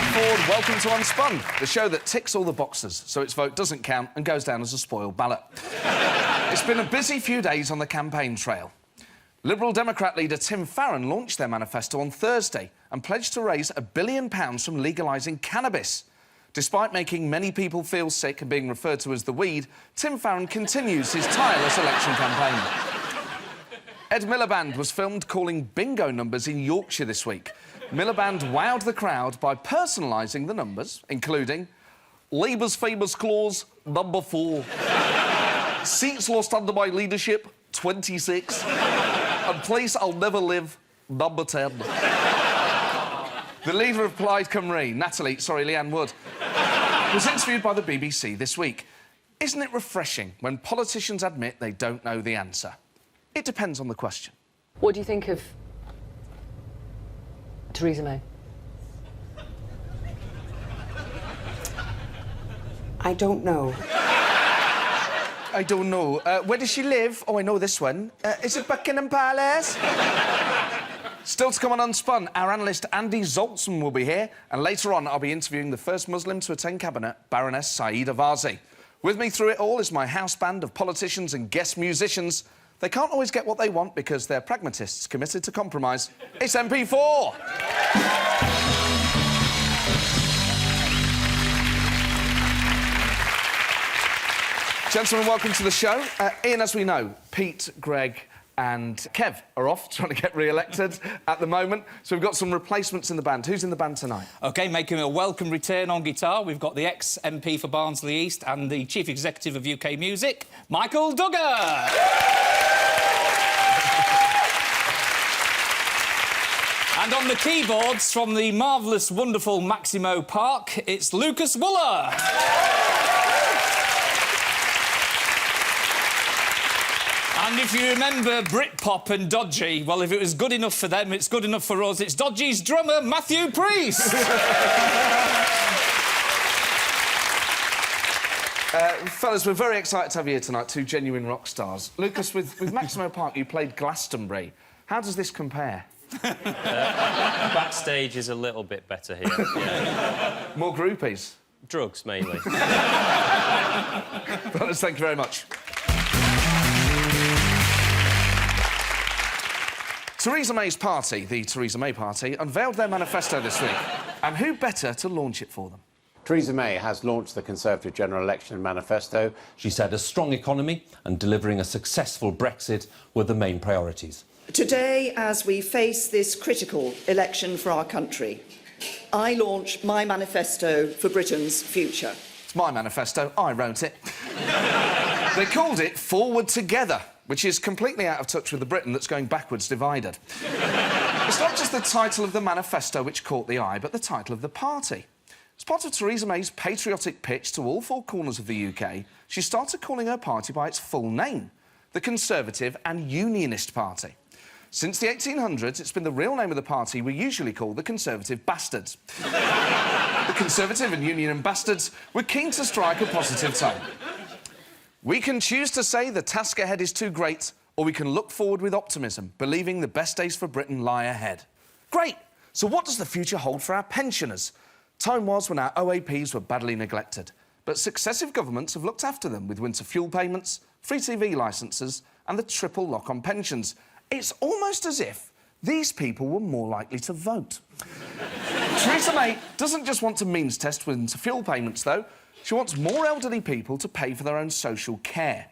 Forde, welcome to Unspun, the show that ticks all the boxes so its vote doesn't count and goes down as a spoiled ballot. It's been a busy few days on the campaign trail. Liberal Democrat leader Tim Farron launched their manifesto on Thursday and pledged to raise £1 billion from legalising cannabis. Despite making many people feel sick and being referred to as the weed, Tim Farron continues his tireless election campaign. Ed Miliband was filmed calling bingo numbers in Yorkshire this week. Miliband wowed the crowd by personalising the numbers, including Labour's famous clause, number 4. Seats lost under my leadership, 26. And place I'll never live, number 10. The leader of Plaid Cymru, Leanne Wood, was interviewed by the BBC this week. Isn't it refreshing when politicians admit they don't know the answer? It depends on the question. What do you think of Theresa May? I don't know. I don't know. Where does she live? Oh, I know this one. Is it Buckingham Palace? Still to come on Unspun, our analyst Andy Zoltzman will be here, and later on I'll be interviewing the first Muslim to attend Cabinet, Baroness Sayeed Warsi. With me through it all is my house band of politicians and guest musicians. They can't always get what they want because they're pragmatists committed to compromise. It's MP4! Gentlemen, welcome to the show. Ian, as we know, Pete, Greg and Kev are off trying to get re-elected at the moment, so we've got some replacements in the band. Who's in the band tonight? OK, making a welcome return on guitar, we've got the ex-MP for Barnsley East and the Chief Executive of UK Music, Michael Dugher! And on the keyboards, from the marvellous, wonderful Maximo Park, it's Lukas Wooler! And if you remember Britpop and Dodgy, well, if it was good enough for them, it's good enough for us. It's Dodgy's drummer, Matthew Priest! Fellas, we're very excited to have you here tonight, two genuine rock stars. Lukas, with Maximo Park, you played Glastonbury. How does this compare? Backstage is a little bit better here, yeah. More groupies? Drugs, mainly. Fellas, thank you very much. Theresa May's party, the Theresa May Party, unveiled their manifesto this week. And who better to launch it for them? Theresa May has launched the Conservative general election manifesto. She said a strong economy and delivering a successful Brexit were the main priorities. Today, as we face this critical election for our country, I launch my manifesto for Britain's future. It's my manifesto. I wrote it. They called it Forward Together, which is completely out of touch with the Britain that's going backwards divided. It's not just the title of the manifesto which caught the eye, but the title of the party. As part of Theresa May's patriotic pitch to all four corners of the UK, she started calling her party by its full name, the Conservative and Unionist Party. Since the 1800s, it's been the real name of the party we usually call the Conservative Bastards. The Conservative and Union Bastards were keen to strike a positive tone. We can choose to say the task ahead is too great, or we can look forward with optimism, believing the best days for Britain lie ahead. Great! So what does the future hold for our pensioners? Time was when our OAPs were badly neglected, but successive governments have looked after them with winter fuel payments, free TV licences and the triple lock on pensions. It's almost as if these people were more likely to vote. Theresa May doesn't just want to means test winter fuel payments, though. She wants more elderly people to pay for their own social care.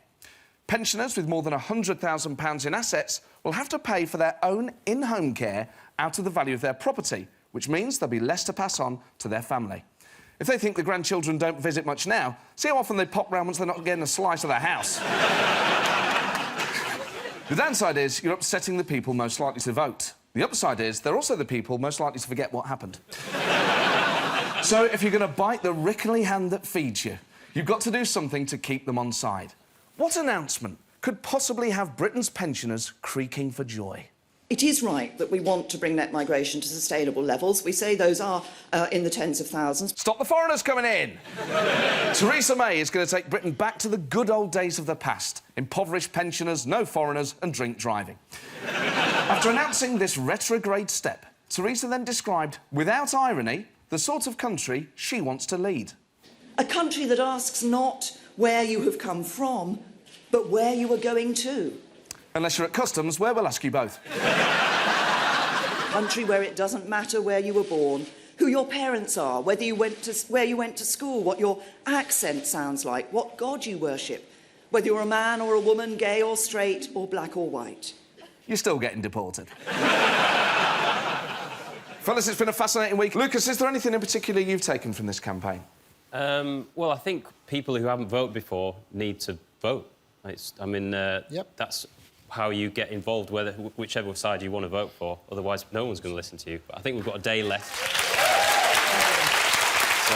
Pensioners with more than £100,000 in assets will have to pay for their own in-home care out of the value of their property, which means there'll be less to pass on to their family. If they think the grandchildren don't visit much now, see how often they pop round once they're not getting a slice of their house. The downside is you're upsetting the people most likely to vote. The upside is they're also the people most likely to forget what happened. So if you're going to bite the rickly hand that feeds you, you've got to do something to keep them on side. What announcement could possibly have Britain's pensioners creaking for joy? It is right that we want to bring net migration to sustainable levels. We say those are in the tens of thousands. Stop the foreigners coming in! Theresa May is going to take Britain back to the good old days of the past. Impoverished pensioners, no foreigners and drink driving. After announcing this retrograde step, Theresa then described, without irony, the sort of country she wants to lead. A country that asks not where you have come from, but where you are going to. Unless you're at customs, where we'll ask you both. A country where it doesn't matter where you were born, who your parents are, where you went to school, what your accent sounds like, what God you worship, whether you're a man or a woman, gay or straight, or black or white. You're still getting deported. Fellas, it's been a fascinating week. Lukas, is there anything in particular you've taken from this campaign? Well, I think people who haven't voted before need to vote. That's how you get involved, whichever side you want to vote for. Otherwise, no one's going to listen to you. But I think we've got a day left. So,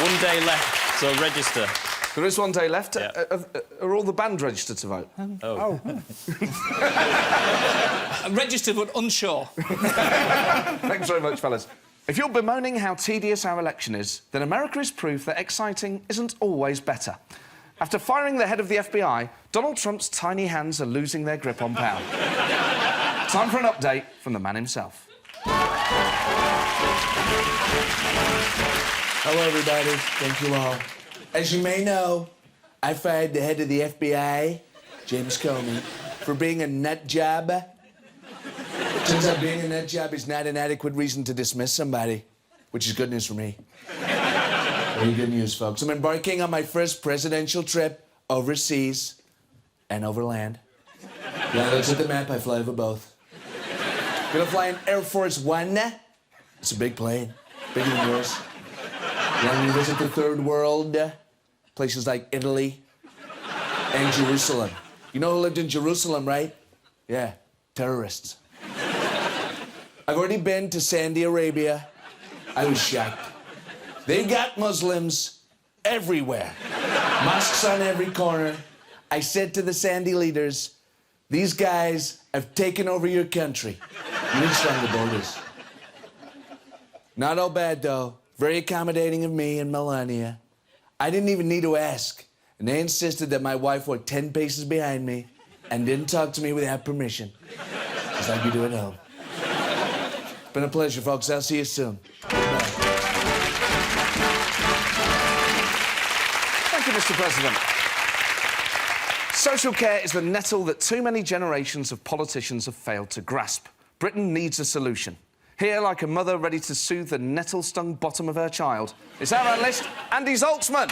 1 day left, so register. There is 1 day left. Yeah. Are all the band registered to vote? Registered but unsure. Thanks very much, fellas. If you're bemoaning how tedious our election is, then America is proof that exciting isn't always better. After firing the head of the FBI, Donald Trump's tiny hands are losing their grip on power. Time for an update from the man himself. Hello, everybody. Thank you all. As you may know, I fired the head of the FBI, James Comey, for being a nut job. Turns out being a nut job is not an adequate reason to dismiss somebody, which is good news for me. Very good news, folks. I'm embarking on my first presidential trip overseas and overland. Yeah, looks at the map, I fly over both. Gonna fly in Air Force One. It's a big plane, bigger than yours. Going to visit the third world, places like Italy and Jerusalem. You know who lived in Jerusalem, right? Yeah, terrorists. I've already been to Saudi Arabia. I was shocked. They got Muslims everywhere. Mosques on every corner. I said to the Sandy leaders, these guys have taken over your country. You need to strong the borders. Not all bad, though. Very accommodating of me and Melania. I didn't even need to ask. And they insisted that my wife walked 10 paces behind me and didn't talk to me without permission. Just like you do at home. Been a pleasure, folks. I'll see you soon. Bye. Thank you, Mr. President. Social care is the nettle that too many generations of politicians have failed to grasp. Britain needs a solution. Here, like a mother ready to soothe the nettle-stung bottom of her child, it's our analyst, Andy Zaltzman.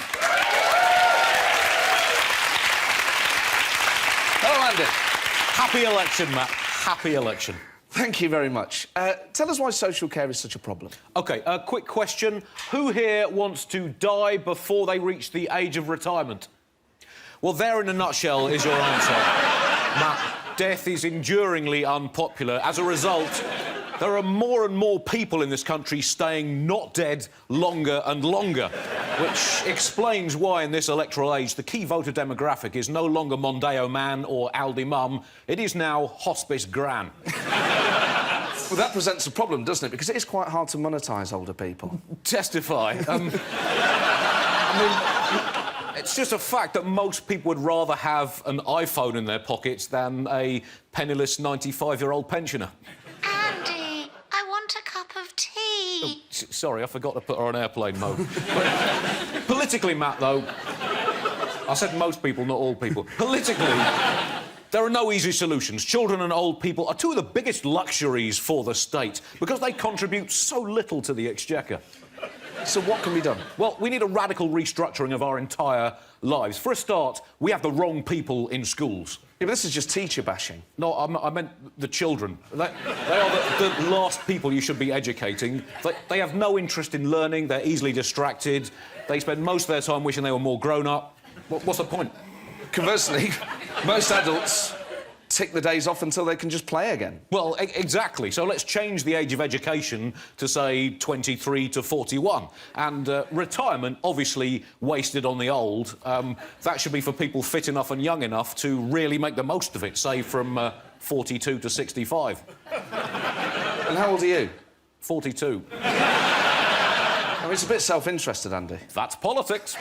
Hello, Andy. Happy election, Matt. Happy election. Thank you very much. Tell us why social care is such a problem. OK, a quick question. Who here wants to die before they reach the age of retirement? Well, there in a nutshell is your answer. Matt, death is enduringly unpopular. As a result, there are more and more people in this country staying not dead longer and longer, which explains why in this electoral age the key voter demographic is no longer Mondeo man or Aldi mum, it is now hospice gran. Well, that presents a problem, doesn't it? Because it is quite hard to monetise older people. Testify. I mean, it's just a fact that most people would rather have an iPhone in their pockets than a penniless 95-year-old pensioner. Andy, I want a cup of tea. Oh, sorry, I forgot to put her on airplane mode. But, politically, Matt, though, I said most people, not all people. Politically, there are no easy solutions. Children and old people are two of the biggest luxuries for the state because they contribute so little to the exchequer. So what can be done? Well, we need a radical restructuring of our entire lives. For a start, we have the wrong people in schools. Yeah, but this is just teacher bashing. No, I meant the children. They are the last people you should be educating. They have no interest in learning, they're easily distracted, they spend most of their time wishing they were more grown-up. What's the point? Conversely, most adults tick the days off until they can just play again. Well, exactly. So let's change the age of education to, say, 23 to 41. And retirement, obviously wasted on the old, that should be for people fit enough and young enough to really make the most of it, say, from 42 to 65. And how old are you? 42. I mean, it's a bit self-interested, Andy. That's politics.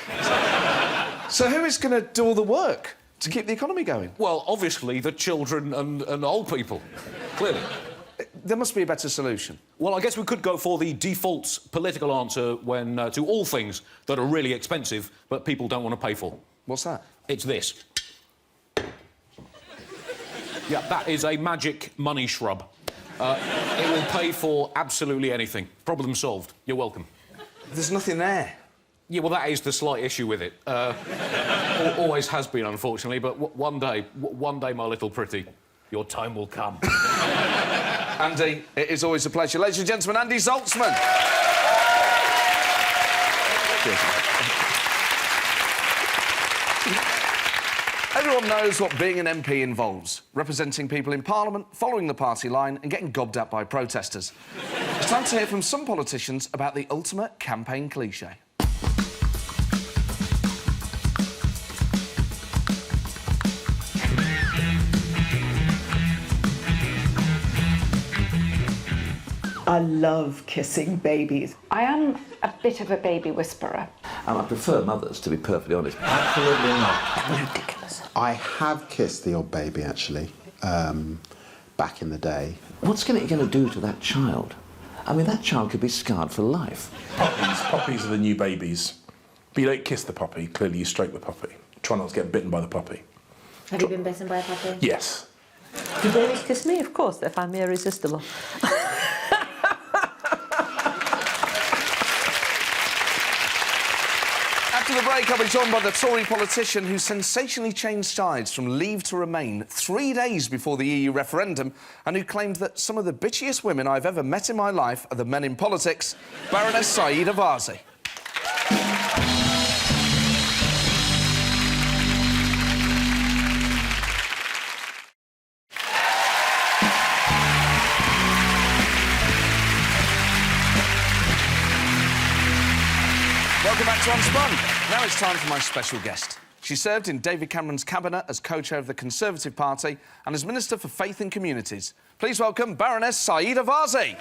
So who is going to do all the work to keep the economy going? Well, obviously, the children and old people, clearly. there must be a better solution. Well, I guess we could go for the default political answer when to all things that are really expensive but people don't want to pay for. What's that? It's this. Yeah, that is a magic money shrub. It will pay for absolutely anything. Problem solved. You're welcome. There's nothing there. Yeah, well, that is the slight issue with it. Always has been, unfortunately, but one day, my little pretty, your time will come. Andy, it is always a pleasure. Ladies and gentlemen, Andy Zaltzman. Everyone knows what being an MP involves. Representing people in Parliament, following the party line and getting gobbed at by protesters. It's time to hear from some politicians about the ultimate campaign cliché. I love kissing babies. I am a bit of a baby whisperer. And I prefer mothers, to be perfectly honest. Absolutely not. Ridiculous. I have kissed the odd baby, actually, back in the day. What's it going to do to that child? I mean, that child could be scarred for life. Puppies are the new babies. But you don't kiss the puppy, clearly you stroke the puppy. Try not to get bitten by the puppy. Have you been bitten by a puppy? Yes. Do babies kiss me? Of course, they find me irresistible. After the break, I'll be joined by the Tory politician who sensationally changed sides from Leave to Remain 3 days before the EU referendum and who claimed that some of the bitchiest women I've ever met in my life are the men in politics, Baroness Sayeed Warsi. Welcome back to Unspun. Now it's time for my special guest. She served in David Cameron's cabinet as co-chair of the Conservative Party and as Minister for Faith and Communities. Please welcome Baroness Sayeed Warsi.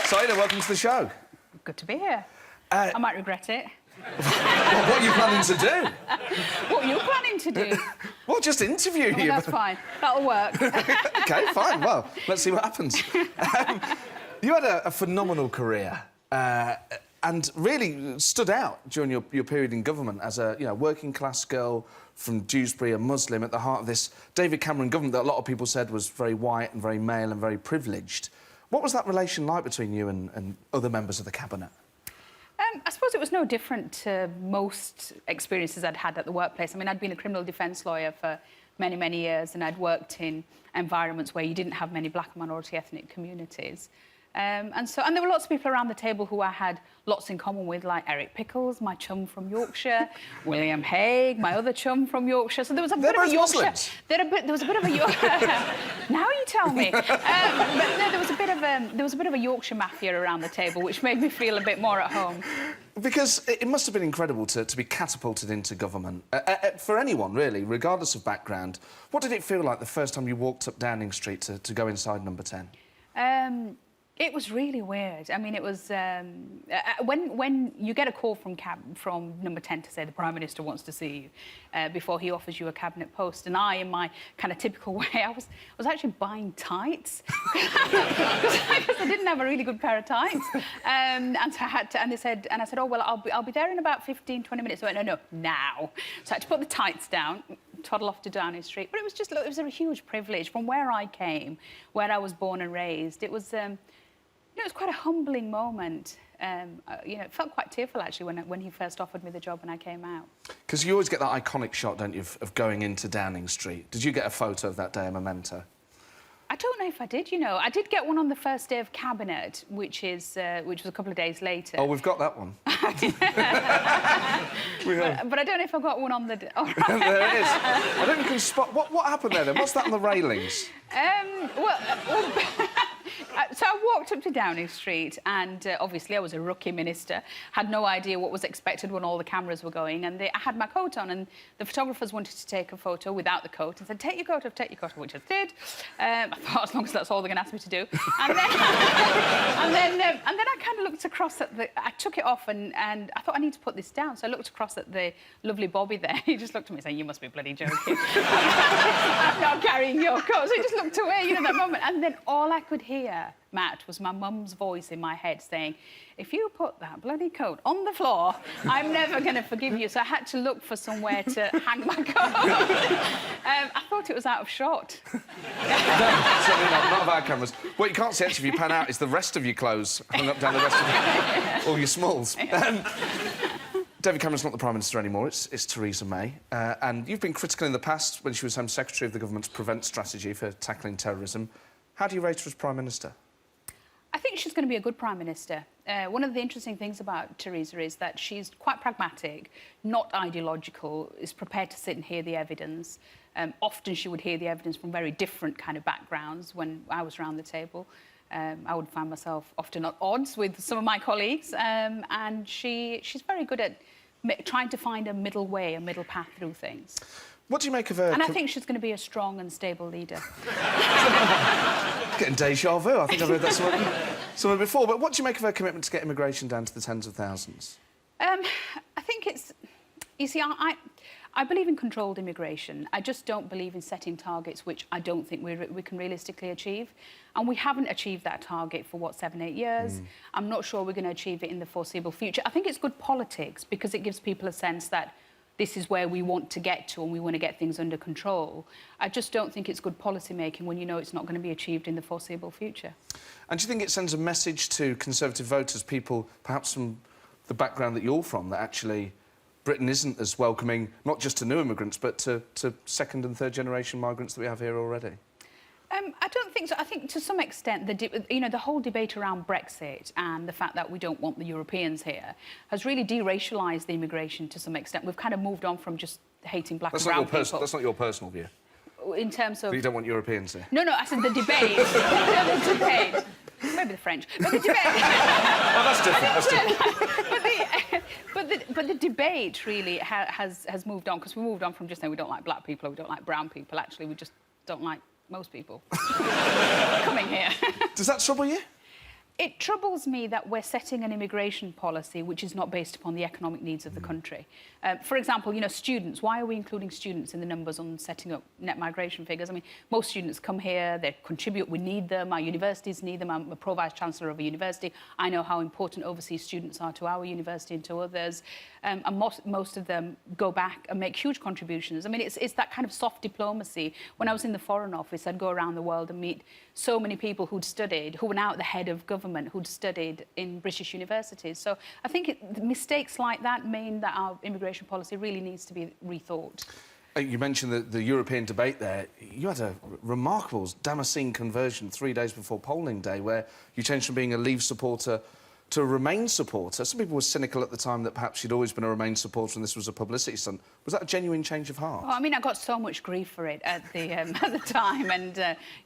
Sayeed, welcome to the show. Good to be here. I might regret it. What are you planning to do? What are you planning to do? Well, just interview Oh, you. that's fine. That'll work. OK, fine. Well, let's see what happens. You had a phenomenal career and really stood out during your period in government as a working-class girl from Dewsbury, a Muslim, at the heart of this David Cameron government that a lot of people said was very white and very male and very privileged. What was that relation like between you and other members of the cabinet? I suppose it was no different to most experiences I'd had at the workplace. I mean, I'd been a criminal defence lawyer for many, many years, and I'd worked in environments where you didn't have many black and minority ethnic communities. And there were lots of people around the table who I had lots in common with, like Eric Pickles, my chum from Yorkshire, William Hague, my other chum from Yorkshire. So there was a bit of a Yorkshire. Muslims. There was a bit of a Yorkshire. Now you tell me. But no, there was a bit of a Yorkshire mafia around the table, which made me feel a bit more at home. Because it must have been incredible to be catapulted into government. For anyone, really, regardless of background. What did it feel like the first time you walked up Downing Street to go inside Number 10? It was really weird. I mean, it was... when you get a call from Number 10 to say the Prime Minister wants to see you before he offers you a cabinet post, and I, in my kind of typical way, I was actually buying tights because I didn't have a really good pair of tights. And so I had to... And I said, oh, well, I'll be there in about 15, 20 minutes. I went, no, now. So I had to put the tights down, toddle off to Downing Street. But it was a huge privilege from where I came, where I was born and raised. It was... it was quite a humbling moment. It felt quite tearful, actually, when he first offered me the job and I came out. Because you always get that iconic shot, don't you, of going into Downing Street. Did you get a photo of that day, a memento? I don't know if I did, I did get one on the first day of Cabinet, which was a couple of days later. Oh, we've got that one. But I don't know if I got one on the... Oh, right. There it is. I don't think you can spot... What happened there, then? What's that on the railings? So I walked up to Downing Street, and obviously I was a rookie minister, had no idea what was expected when all the cameras were going, and I had my coat on, and the photographers wanted to take a photo without the coat and said, take your coat off, which I did. I thought, as long as that's all they're going to ask me to do. And then, and then I kind of looked across at I took it off, and I thought, I need to put this down. So I looked across at the lovely Bobby there. He just looked at me saying, you must be bloody joking. I'm not carrying your coat. So he just looked away, you know, that moment. And then all I could hear, Matt, was my mum's voice in my head saying, if you put that bloody coat on the floor, I'm never going to forgive you. So I had to look for somewhere to hang my coat. I thought it was out of shot. No, certainly not of our cameras. What you can't see, actually, if you pan out, is the rest of your clothes hung up down the rest of all your smalls. David Cameron's not the Prime Minister anymore, it's Theresa May. And you've been critical in the past when she was Home Secretary of the government's Prevent strategy for tackling terrorism. How do you rate her as Prime Minister? I think she's going to be a good Prime Minister. One of the interesting things about Theresa is that she's quite pragmatic, not ideological, is prepared to sit and hear the evidence. Often she would hear the evidence from very different kind of backgrounds when I was around the table. I would find myself often at odds with some of my colleagues, and she's very good at trying to find a middle way, a middle path through things. What do you make of her... And I think she's going to be a strong and stable leader. Getting déjà vu. I think I've heard that somewhere before. But what do you make of her commitment to get immigration down to the tens of thousands? I think it's... You see, I believe in controlled immigration. I just don't believe in setting targets which I don't think we can realistically achieve. And we haven't achieved that target for, what, 7, 8 years? I'm not sure we're going to achieve it in the foreseeable future. I think it's good politics because it gives people a sense that this is where we want to get to and we want to get things under control. I just don't think it's good policy making when you know it's not going to be achieved in the foreseeable future. And do you think it sends a message to Conservative voters, people perhaps from the background that you're from, that actually Britain isn't as welcoming, not just to new immigrants, but to second and third generation migrants that we have here already? I don't think so. I think to some extent, the whole debate around Brexit and the fact that we don't want the Europeans here has really deracialised the immigration to some extent. We've kind of moved on from just hating black and brown people. That's not your personal view? In terms of... But you don't want Europeans here? No, I said the debate. The debate. Maybe the French. But the debate... Oh, that's different. But the debate really has moved on, because we moved on from just saying we don't like black people or we don't like brown people. Actually, we just don't like most people coming here. Does that trouble you? It troubles me that we're setting an immigration policy which is not based upon the economic needs of the country. For example, you know, students. Why are we including students in the numbers on setting up net migration figures? I mean, most students come here, they contribute, we need them, our universities need them. I'm a pro-vice-chancellor of a university. I know how important overseas students are to our university and to others. And most of them go back and make huge contributions. I mean, it's that kind of soft diplomacy. When I was in the Foreign Office, I'd go around the world and meet so many people who'd studied, who were now at the head of government, who'd studied in British universities. So I think mistakes like that mean that our immigration policy really needs to be rethought. You mentioned the European debate there. You had a remarkable Damascene conversion 3 days before polling day, where you changed from being a Leave supporter to a Remain supporter. Some people were cynical at the time that perhaps you'd always been a Remain supporter and this was a publicity stunt. Was that a genuine change of heart? Well, I mean, I got so much grief for it at the time, and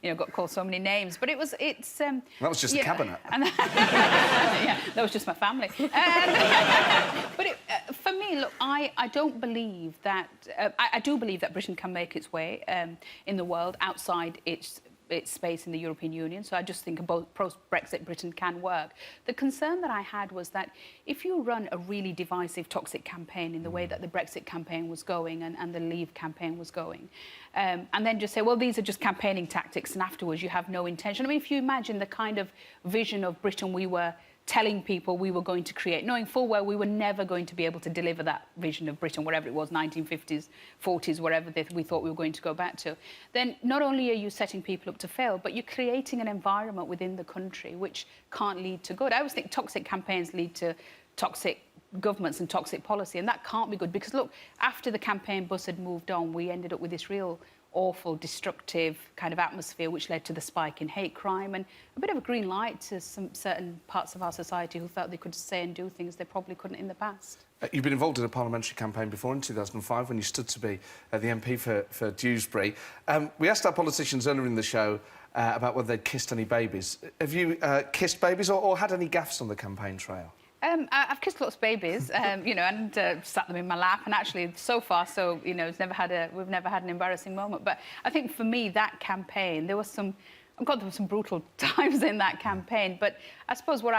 you know, got called so many names. But it's that was just the cabinet. Yeah, that was just my family. But for me, look, I don't believe that. I do believe that Britain can make its way in the world outside its space in the European Union. So I just think both post-Brexit Britain can work. The concern that I had was that if you run a really divisive, toxic campaign in the way that the Brexit campaign was going and the Leave campaign was going, and then just say, well, these are just campaigning tactics, and afterwards you have no intention. I mean, if you imagine the kind of vision of Britain we were telling people we were going to create, knowing full well we were never going to be able to deliver that vision of Britain, whatever it was, 1950s, 40s, wherever we thought we were going to go back to, then not only are you setting people up to fail, but you're creating an environment within the country which can't lead to good. I always think toxic campaigns lead to toxic governments and toxic policy, and that can't be good, because, look, after the campaign bus had moved on, we ended up with this real awful, destructive kind of atmosphere which led to the spike in hate crime and a bit of a green light to some certain parts of our society who felt they could say and do things they probably couldn't in the past. You've been involved in a parliamentary campaign before in 2005 when you stood to be the MP for Dewsbury. We asked our politicians earlier in the show about whether they'd kissed any babies. Have you kissed babies or had any gaffes on the campaign trail? I've kissed lots of babies, you know, and sat them in my lap. And actually, so far, you know, we've never had an embarrassing moment. But I think for me, that campaign, there were some brutal times in that campaign. But I suppose what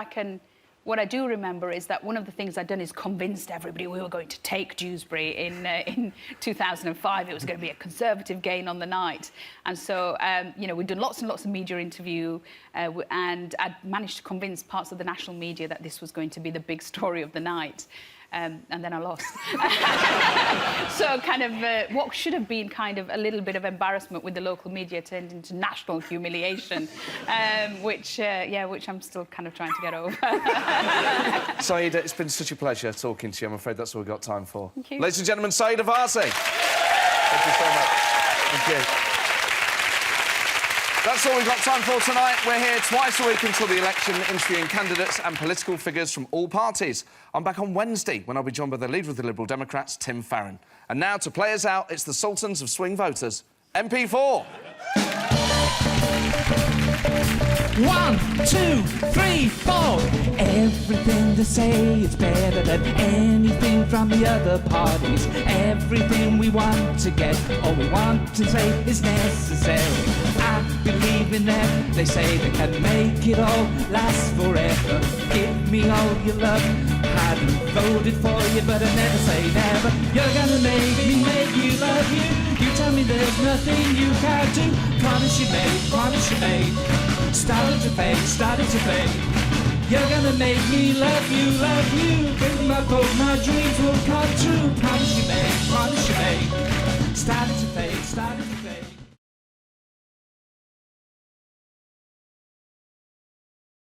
I do remember is that one of the things I'd done is convinced everybody we were going to take Dewsbury in 2005. It was going to be a Conservative gain on the night. And so, you know, we'd done lots and lots of media interview and I'd managed to convince parts of the national media that this was going to be the big story of the night. And then I lost. So kind of what should have been kind of a little bit of embarrassment with the local media turned into national humiliation, which I'm still kind of trying to get over. Sayeed, it's been such a pleasure talking to you. I'm afraid that's all we've got time for. Thank you. Ladies and gentlemen, Sayeed Warsi. Thank you so much. Thank you. That's all we've got time for tonight. We're here twice a week until the election, interviewing candidates and political figures from all parties. I'm back on Wednesday, when I'll be joined by the leader of the Liberal Democrats, Tim Farron. And now, to play us out, it's the Sultans of Swing Voters, MP4. 1, 2, 3, 4. Everything they say is better than anything from the other parties. Everything we want to get, all we want to say is necessary. I believe in them, they say they can make it all last forever. Give me all your love, hadn't voted for you, but I never say never. You're gonna make you love you. You tell me there's nothing you can do. Promise you made. Started to fade. You're gonna make me love you. Bring my hope, my dreams will come true. Promise you made.